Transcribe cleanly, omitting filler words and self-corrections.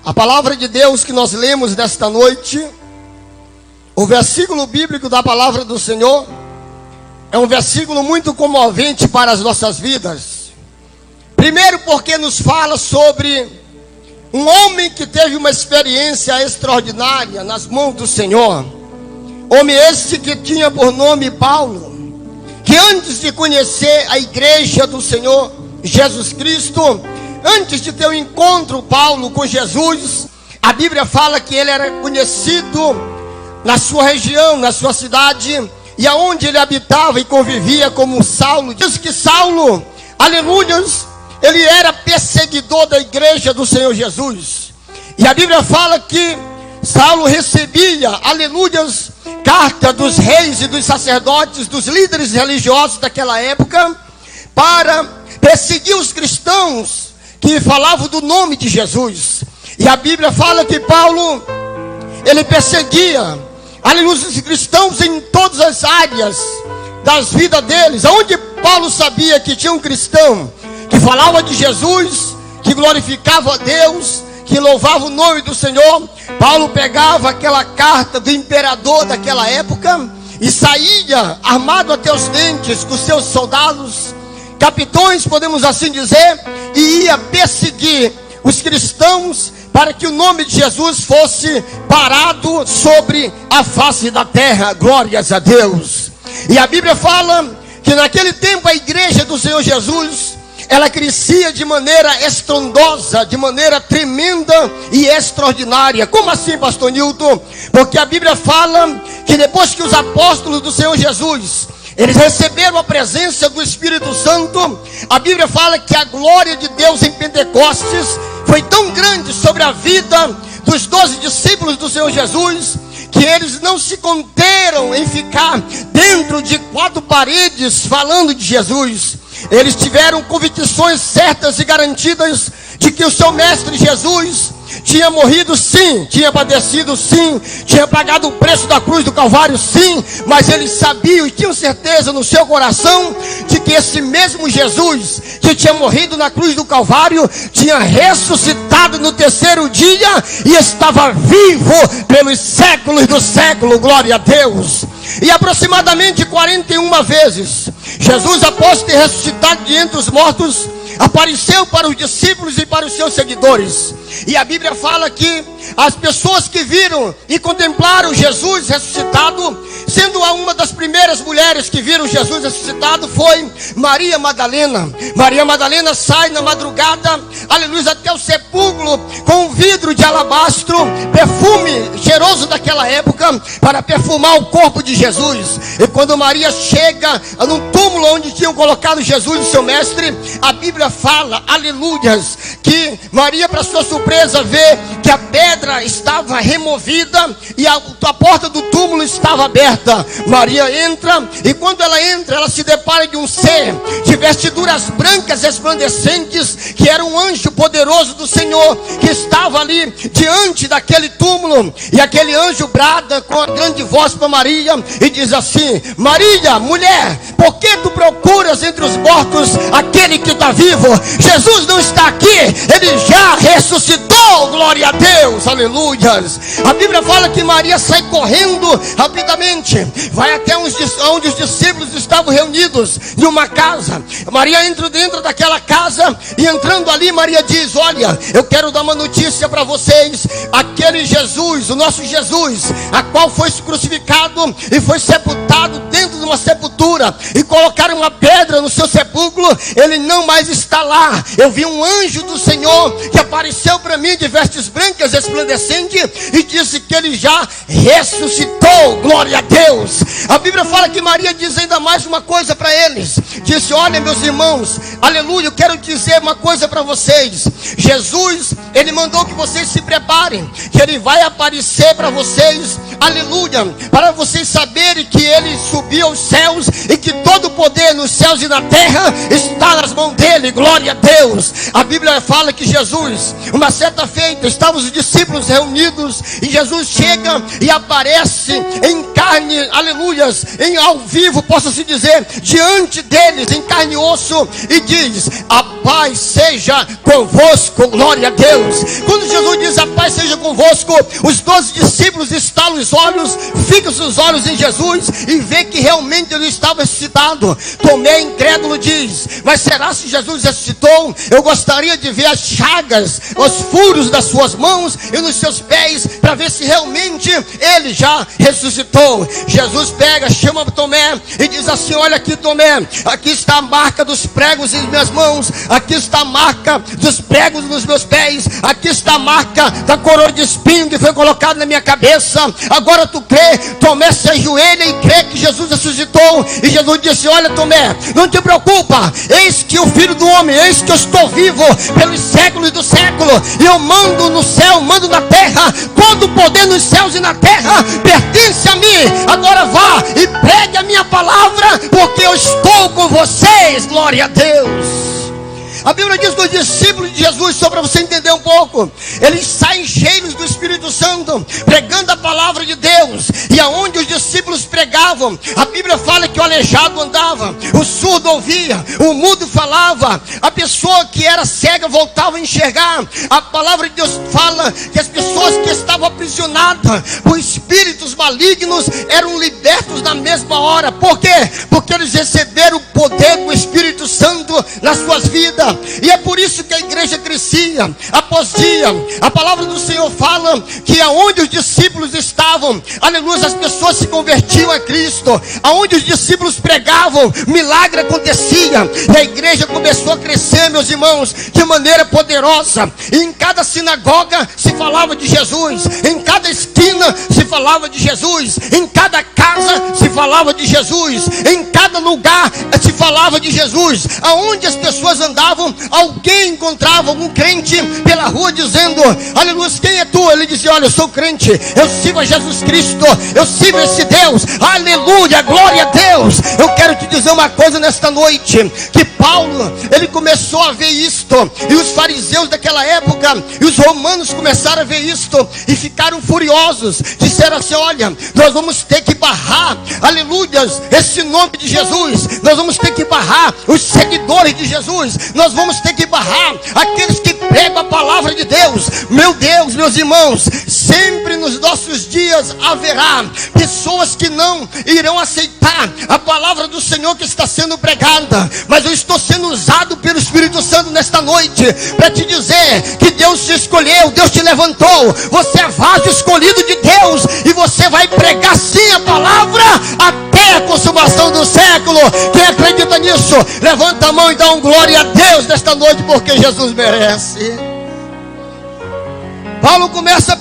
A palavra de Deus que nós lemos nesta noite, o versículo bíblico da palavra do Senhor, é um versículo muito comovente para as nossas vidas. Primeiro porque nos fala sobre um homem que teve uma experiência extraordinária nas mãos do Senhor. Homem esse que tinha por nome Paulo, que antes de conhecer a igreja do Senhor Jesus Cristo, antes de ter um encontro Paulo com Jesus, a Bíblia fala que ele era conhecido na sua região, na sua cidade, e aonde ele habitava e convivia como Saulo. Diz que Saulo, aleluias, ele era perseguidor da igreja do Senhor Jesus. E a Bíblia fala que Saulo recebia, aleluias, carta dos reis e dos sacerdotes, dos líderes religiosos daquela época, para perseguir os cristãos que falavam do nome de Jesus. E a Bíblia fala que Paulo, ele perseguia, aleluia, os cristãos em todas as áreas das vidas deles. Aonde Paulo sabia que tinha um cristão que falava de Jesus, que glorificava a Deus, que louvava o nome do Senhor, Paulo pegava aquela carta do imperador daquela época e saía armado até os dentes com seus soldados, capitões, podemos assim dizer, e ia perseguir os cristãos para que o nome de Jesus fosse parado sobre a face da terra. Glórias a Deus. E a Bíblia fala que naquele tempo a igreja do Senhor Jesus, ela crescia de maneira estrondosa, de maneira tremenda e extraordinária. Como assim, pastor Nilton? Porque a Bíblia fala que depois que os apóstolos do Senhor Jesus, eles receberam a presença do Espírito Santo, a Bíblia fala que a glória de Deus em Pentecostes foi tão grande sobre a vida dos 12 discípulos do Senhor Jesus, que eles não se conteram em ficar dentro de 4 paredes falando de Jesus. Eles tiveram convicções certas e garantidas de que o seu mestre Jesus tinha morrido sim, tinha padecido sim, tinha pagado o preço da cruz do Calvário sim, mas eles sabiam e tinham certeza no seu coração de que esse mesmo Jesus que tinha morrido na cruz do Calvário tinha ressuscitado no 3º dia e estava vivo pelos séculos do século. Glória a Deus. E aproximadamente 41 vezes Jesus, após ter ressuscitado de entre os mortos, apareceu para os discípulos e para os seus seguidores. E a Bíblia fala que as pessoas que viram e contemplaram Jesus ressuscitado, sendo uma das primeiras mulheres que viram Jesus ressuscitado, foi Maria Madalena. Maria Madalena sai na madrugada, aleluia, até o sepulcro com um vidro de alabastro, perfume cheiroso daquela época, para perfumar o corpo de Jesus. E quando Maria chega num túmulo onde tinham colocado Jesus, o seu mestre, a Bíblia fala, aleluias, que Maria, para sua surpresa, vê que a pedra estava removida e a porta do túmulo estava aberta. Maria entra, e quando ela entra, ela se depara de um ser de vestiduras brancas resplandecentes, que era um anjo poderoso do Senhor, que estava ali diante daquele túmulo. E aquele anjo brada com a grande voz para Maria e diz assim: Maria, mulher, por que tu procuras entre os mortos aquele que está vivo? Jesus não está aqui, ele já ressuscitou. Glória a Deus, aleluias. A Bíblia fala que Maria sai correndo rapidamente, vai até onde os discípulos estavam reunidos em uma casa. Maria entra dentro daquela casa e, entrando ali, Maria diz: olha, eu quero dar uma notícia para vocês. Aquele Jesus, o nosso Jesus, a qual foi crucificado e foi sepultado dentro de uma sepultura e colocaram uma pedra no seu sepulcro, ele não mais está lá. Eu vi um anjo do Senhor que apareceu para mim de vestes brancas resplandecentes e disse que ele já ressuscitou. Glória a Deus. A Bíblia fala que Maria diz ainda mais uma coisa para eles. Disse: olha, meus irmãos, aleluia, eu quero dizer uma coisa para vocês. Jesus, ele mandou que vocês se preparem, que ele vai aparecer para vocês, aleluia, para vocês saberem que ele subiu aos céus e que todo o poder nos céus e na terra está nas mãos dele. Glória a Deus. A Bíblia fala que Jesus, uma certa feita, estavam os discípulos reunidos e Jesus chega e aparece em carne, aleluias, em ao vivo, possa-se dizer, diante deles, em carne e osso, e diz: a paz seja convosco, glória a Deus. Quando Jesus diz a paz seja convosco, os 12 discípulos estalam os olhos, fixam os olhos em Jesus e vê que realmente ele estava ressuscitado. Tomé, incrédulo, diz: mas será se Jesus ressuscitou? Eu gostaria de ver as chagas, os furos das suas mãos e nos seus pés, para ver se realmente ele já ressuscitou. Jesus pega, chama Tomé e diz assim: olha aqui, Tomé, aqui está a marca dos pregos em minhas mãos, aqui está a marca dos pregos nos meus pés, aqui está a marca da coroa de espinho que foi colocada na minha cabeça. Agora tu crê? Tomé se ajoelha e crê que Jesus ressuscitou. E Jesus disse: olha, Tomé, não te preocupa, eis que o Filho do Homem, eis que eu estou vivo pelos séculos do século, e eu mando no céu, mando na terra, todo o poder nos céus e na terra pertence a mim. Agora vá e pregue a minha palavra, porque eu estou com vocês, glória a Deus. A Bíblia diz que os discípulos de Jesus, só para você entender um pouco, eles saem cheios do Espírito Santo, pregando a palavra de Deus. E aonde os discípulos pregavam, a Bíblia fala que o aleijado andava, o surdo ouvia, o mudo falava, a pessoa que era cega voltava a enxergar. A palavra de Deus fala que as pessoas que estavam aprisionadas por espíritos malignos eram libertos na mesma hora. Por quê? Porque eles receberam o poder do Espírito Santo nas suas vidas. E é por isso que a igreja crescia após dia. A palavra do Senhor fala que aonde os discípulos estavam, aleluia, as pessoas se convertiam a Cristo. Aonde os discípulos pregavam, milagre acontecia. E a igreja começou a crescer, meus irmãos, de maneira poderosa. E em cada sinagoga se falava de Jesus, em cada esquina se falava de Jesus, em cada casa se falava de Jesus, em cada lugar se falava de Jesus. Aonde as pessoas andavam, alguém encontrava algum crente pela rua dizendo: aleluia, quem é tu? Ele dizia: olha, eu sou crente, eu sirvo a Jesus Cristo, eu sirvo esse Deus, aleluia, glória a Deus. Eu quero te dizer uma coisa nesta noite, que Paulo, ele começou a ver isto, e os fariseus daquela época, e os romanos começaram a ver isto, e ficaram furiosos, disseram assim: olha, nós vamos ter que barrar, aleluia, esse nome de Jesus, nós vamos ter que barrar os seguidores de Jesus, nós vamos ter que barrar aqueles que pregam a palavra de Deus. Meu Deus, meus irmãos, sempre nos nossos dias haverá pessoas que não irão aceitar a palavra do Senhor que está sendo pregada. Mas eu estou sendo usado pelo Espírito Santo nesta noite para te dizer que Deus te escolheu, Deus te levantou, você é vaso escolhido de Deus, e você vai pregar sim a palavra até a consumação do século. Quem acredita nisso, levanta a mão e dá um glória a Deus nesta noite, porque Jesus merece. Paulo começa a